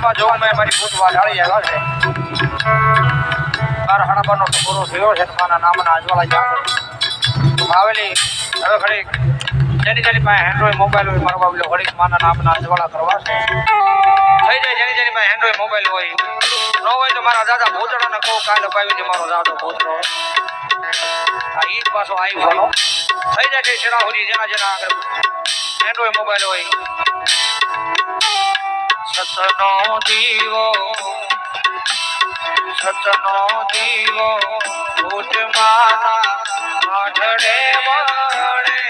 માં જોઉં મેં મારી ભૂત વાળાળી આવ્યા છે મારા હણાબાનો ટકોરો થયો છે મારા નામના આજવાળા જાતો આવેલી હવે ઘડી જેની પાસે એન્ડ્રોઈડ મોબાઈલ હોય મારો બાબલો ઘડી માના નામના આજવાળા કરવા છે થઈ જાય જેની પાસે એન્ડ્રોઈડ મોબાઈલ હોય ન હોય તો મારા દાદા ભૂતડાને કહું કાલે પાવી દે મારો દાદો ભૂતડો આ ઈદ પાછો આવ્યો થઈ જાય છે શેરાહુજી જેના આગળ એન્ડ્રોઈડ મોબાઈલ હોય સતનો દીવો ભૂત માના આઢળે વળે